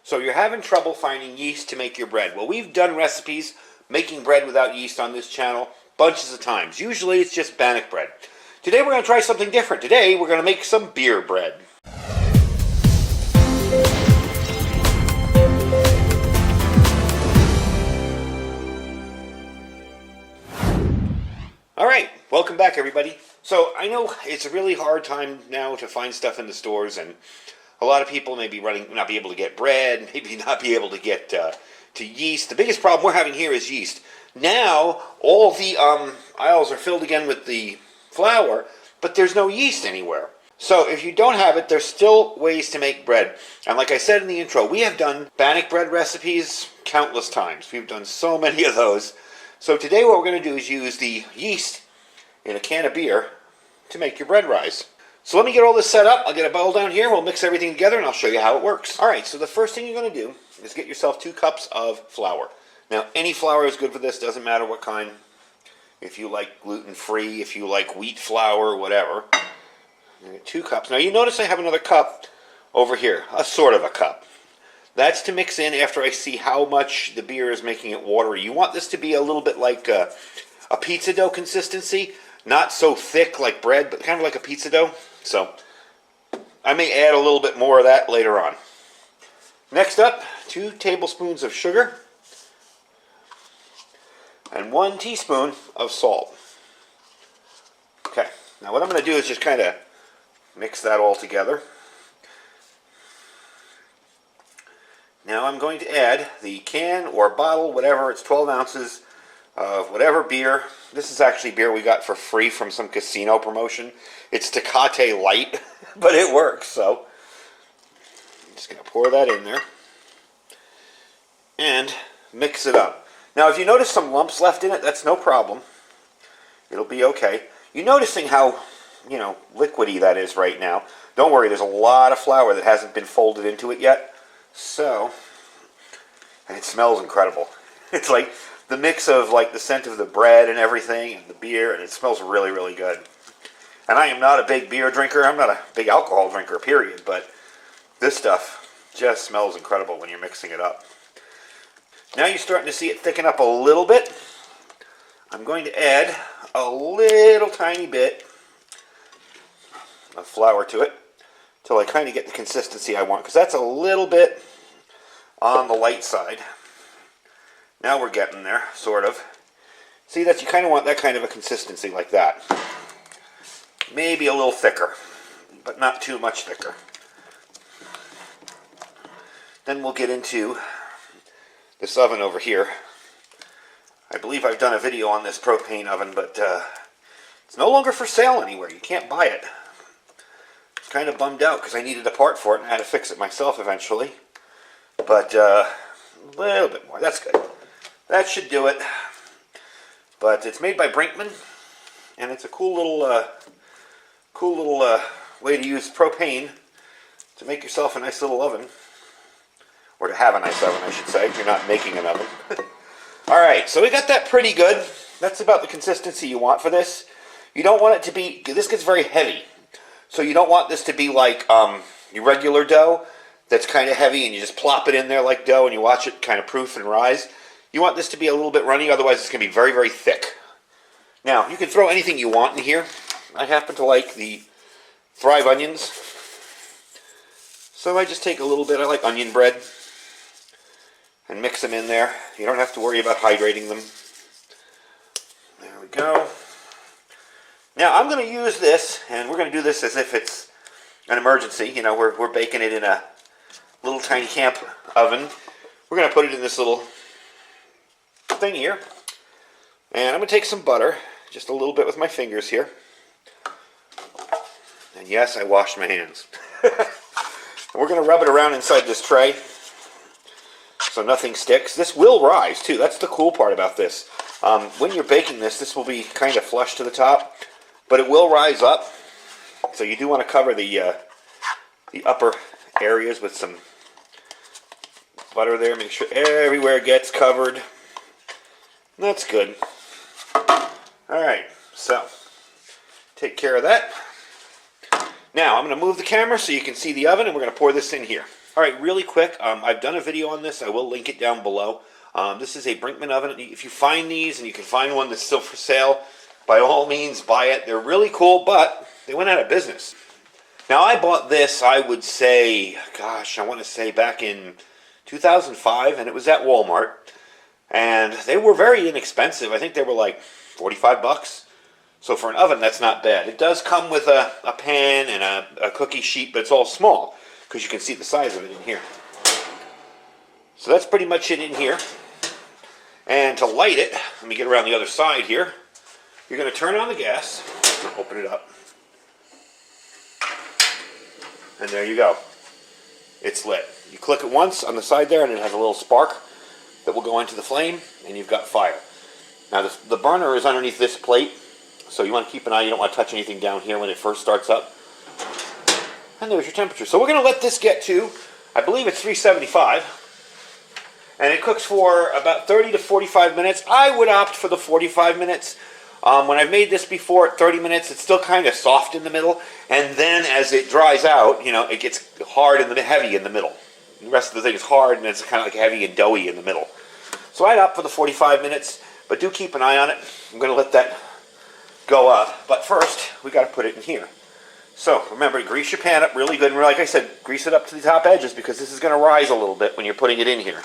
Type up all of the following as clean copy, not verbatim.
So you're having trouble finding yeast to make your bread. Well, we've done recipes making bread without yeast on this channel bunches of times. Usually it's just bannock bread. Today we're going to try something different. Today we're going to make some beer bread. Alright, welcome back everybody. So I know it's a really hard time now to find stuff in the stores, and a lot of people may be not be able to get bread, maybe not be able to get to yeast. The biggest problem we're having here is yeast. Now all the aisles are filled again with the flour, but there's no yeast anywhere. So if you don't have it, there's still ways to make bread. And like I said in the intro, we have done bannock bread recipes countless times. We've done so many of those. So today what we're going to do is use the yeast in a can of beer to make your bread rise. So let me get all this set up. I'll get a bowl down here, we'll mix everything together, and I'll show you how it works. Alright, so the first thing you're going to do is get yourself 2 cups of flour. Now, any flour is good for this, doesn't matter what kind. If you like gluten-free, if you like wheat flour, whatever. 2 cups. Now you notice I have another cup over here, a sort of a cup. That's to mix in after I see how much the beer is making it watery. You want this to be a little bit like a pizza dough consistency. Not so thick like bread, but kind of like a pizza dough. So I may add a little bit more of that later on. Next up, 2 tablespoons of sugar and 1 teaspoon of salt. Okay, now what I'm going to do is just kind of mix that all together. Now I'm going to add the can or bottle, whatever, it's 12 ounces of whatever beer. This is actually beer we got for free from some casino promotion. It's Tecate Light, but it works, so I'm just going to pour that in there and mix it up. Now if you notice some lumps left in it, that's no problem. It'll be okay. You're noticing how, liquidy that is right now. Don't worry, there's a lot of flour that hasn't been folded into it yet. So, and it smells incredible. It's like the mix of like the scent of the bread and everything and the beer, and it smells really, really good. And I am not a big beer drinker. I'm not a big alcohol drinker, period. But this stuff just smells incredible when you're mixing it up. Now you're starting to see it thicken up a little bit. I'm going to add a little tiny bit of flour to it till I kind of get the consistency I want, because that's a little bit on the light side. Now we're getting there, sort of. See, that you kind of want that kind of a consistency like that. Maybe a little thicker, but not too much thicker. Then we'll get into this oven over here. I believe I've done a video on this propane oven, but it's no longer for sale anywhere. You can't buy it. I'm kind of bummed out because I needed a part for it and I had to fix it myself eventually. But a little bit more. That's good. That should do it. But it's made by Brinkman, and it's a cool little way to use propane to make yourself a nice little oven, or to have a nice oven, I should say, if you're not making an oven. All right, so we got that pretty good. That's about the consistency you want for this. You don't want it to be. This gets very heavy, so you don't want this to be like your regular dough that's kind of heavy, and you just plop it in there like dough, and you watch it kind of proof and rise. You want this to be a little bit runny, otherwise it's going to be very, very thick. Now, you can throw anything you want in here. I happen to like the Thrive onions. So I just take a little bit, I like onion bread, and mix them in there. You don't have to worry about hydrating them. There we go. Now, I'm going to use this, and we're going to do this as if it's an emergency. We're baking it in a little tiny camp oven. We're going to put it in this little thing here, and I'm going to take some butter, just a little bit with my fingers here, and yes, I washed my hands. We're going to rub it around inside this tray so nothing sticks. This will rise too. That's the cool part about this. When you're baking this, this will be kind of flush to the top, but it will rise up, so you do want to cover the upper areas with some butter there. Make sure everywhere gets covered. That's good. Alright, so take care of that. Now I'm going to move the camera so you can see the oven, and we're going to pour this in here. All right, really quick, I've done a video on this. I will link it down below. This is a Brinkmann oven. If you find these and you can find one that's still for sale, by all means buy it. They're really cool, but they went out of business. Now, I bought this, I would say, gosh, I want to say back in 2005, and it was at Walmart. And they were very inexpensive. I think they were like 45 bucks. So for an oven, that's not bad. It does come with a pan and a cookie sheet, but it's all small because you can see the size of it in here. So that's pretty much it in here. And to light it, let me get around the other side here. You're going to turn on the gas, open it up, and there you go. It's lit. You click it once on the side there and it has a little spark that will go into the flame, and you've got fire. Now the burner is underneath this plate, so you want to keep an eye. You don't want to touch anything down here when it first starts up. And there's your temperature. So we're going to let this get to, I believe it's 375. And it cooks for about 30 to 45 minutes. I would opt for the 45 minutes. When I've made this before at 30 minutes, it's still kind of soft in the middle. And then as it dries out, you know, it gets hard and heavy in the middle. The rest of the thing is hard and it's kind of like heavy and doughy in the middle. So I'd opt for the 45 minutes, but do keep an eye on it. I'm going to let that go up. But first, we got to put it in here. So remember, grease your pan up really good. And like I said, grease it up to the top edges because this is going to rise a little bit when you're putting it in here.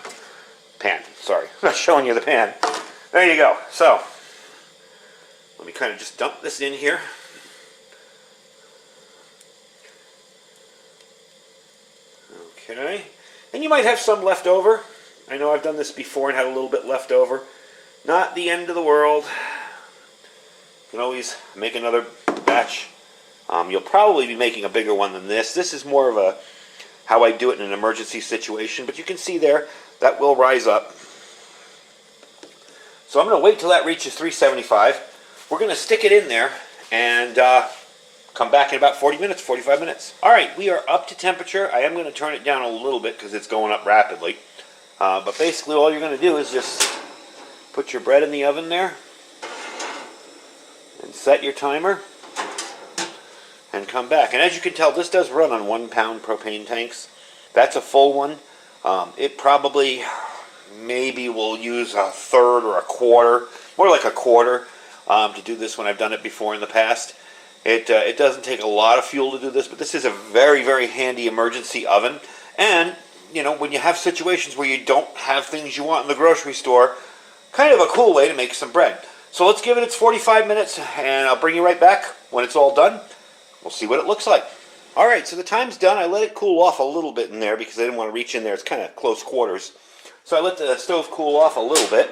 Pan, sorry. I'm not showing you the pan. There you go. So let me kind of just dump this in here. Okay. And you might have some left over. I know I've done this before and had a little bit left over. Not the end of the world. You can always make another batch. You'll probably be making a bigger one than this. This is more of a how I do it in an emergency situation, but you can see there that will rise up. So I'm going to wait till that reaches 375. We're going to stick it in there and come back in about 40 minutes, 45 minutes. All right, we are up to temperature. I am going to turn it down a little bit because it's going up rapidly. But basically all you're going to do is just put your bread in the oven there and set your timer and come back. And as you can tell, this does run on 1 pound propane tanks. That's a full one. It probably maybe will use a third or a quarter, more like a quarter, to do this when I've done it before in the past. It doesn't take a lot of fuel to do this, but this is a very, very handy emergency oven. And, you know, when you have situations where you don't have things you want in the grocery store, kind of a cool way to make some bread. So let's give it its 45 minutes, and I'll bring you right back when it's all done. We'll see what it looks like. All right, so the time's done. I let it cool off a little bit in there because I didn't want to reach in there. It's kind of close quarters. So I let the stove cool off a little bit.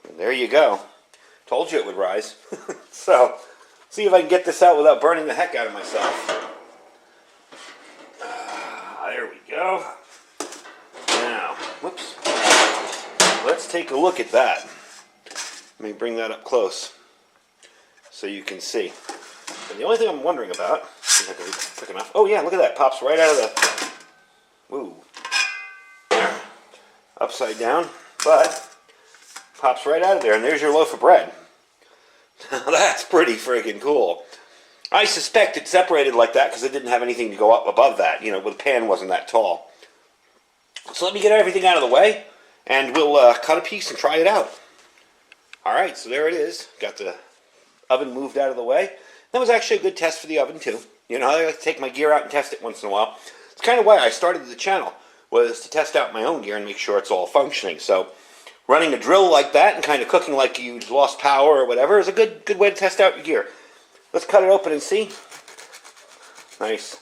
And there you go. Told you it would rise. So, see if I can get this out without burning the heck out of myself. There we go. Now, whoops. Let's take a look at that. Let me bring that up close so you can see. And the only thing I'm wondering about, see if I can read quick enough. Oh yeah, look at that. Pops right out of the, woo. There. Upside down, but pops right out of there, and there's your loaf of bread. That's pretty friggin' cool. I suspect it separated like that because it didn't have anything to go up above that. You know, the pan wasn't that tall. So let me get everything out of the way, and we'll cut a piece and try it out. All right, so there it is. Got the oven moved out of the way. That was actually a good test for the oven too. You know, I like to take my gear out and test it once in a while. It's kind of why I started the channel, was to test out my own gear and make sure it's all functioning. So running a drill like that and kind of cooking like you lost power or whatever is a good way to test out your gear. Let's cut it open and see. Nice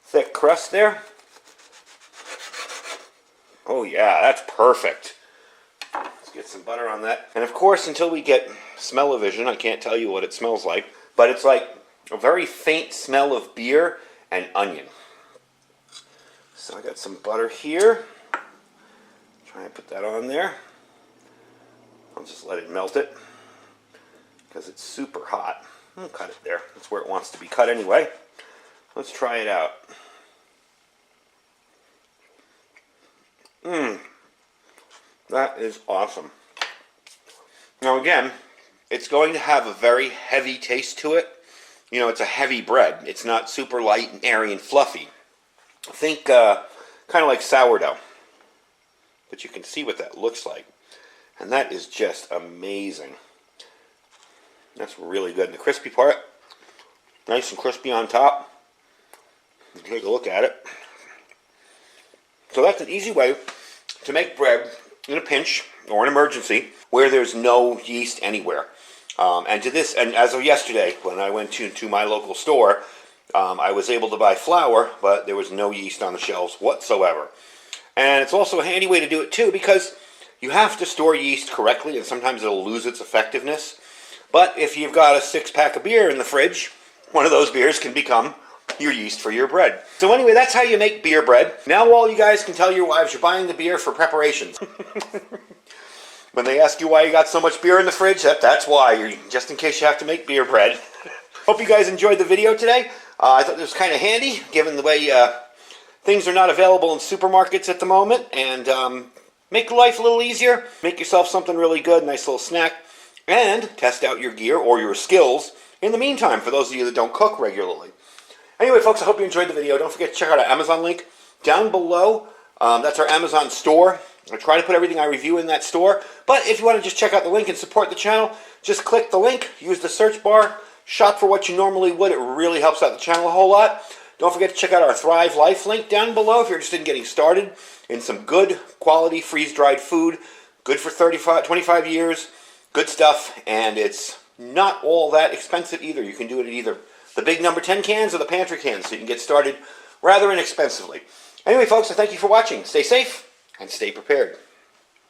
thick crust there. Oh yeah, that's perfect. Let's get some butter on that. And of course, until we get smell-o-vision, I can't tell you what it smells like, but it's like a very faint smell of beer and onion. So I got some butter here. Try and put that on there. I'll just let it melt it because it's super hot. I'll cut it there. That's where it wants to be cut anyway. Let's try it out. That is awesome. Now again, it's going to have a very heavy taste to it. You know, it's a heavy bread. It's not super light and airy and fluffy. Think kind of like sourdough. But you can see what that looks like. And that is just amazing. That's really good. And the crispy part, nice and crispy on top. Take a look at it. So that's an easy way to make bread in a pinch or an emergency where there's no yeast anywhere. And as of yesterday, when I went to my local store, I was able to buy flour, but there was no yeast on the shelves whatsoever. And it's also a handy way to do it too, because you have to store yeast correctly, and sometimes it'll lose its effectiveness. But if you've got a 6-pack of beer in the fridge, one of those beers can become your yeast for your bread. So anyway, that's how you make beer bread. Now all you guys can tell your wives you're buying the beer for preparations. When they ask you why you got so much beer in the fridge, that's why, just in case you have to make beer bread. Hope you guys enjoyed the video today. I thought this was kind of handy, given the way things are not available in supermarkets at the moment, and make life a little easier. Make yourself something really good, nice little snack, and test out your gear or your skills in the meantime, for those of you that don't cook regularly. Anyway, folks, I hope you enjoyed the video. Don't forget to check out our Amazon link down below. That's our Amazon store. I try to put everything I review in that store, but if you want to just check out the link and support the channel, just click the link, use the search bar, shop for what you normally would. It really helps out the channel a whole lot. Don't forget to check out our Thrive Life link down below if you're interested in getting started in some good quality freeze-dried food, good for 25 years, good stuff, and it's not all that expensive either. You can do it at either the big number 10 cans or the pantry cans, so you can get started rather inexpensively. Anyway, folks, I thank you for watching. Stay safe and stay prepared.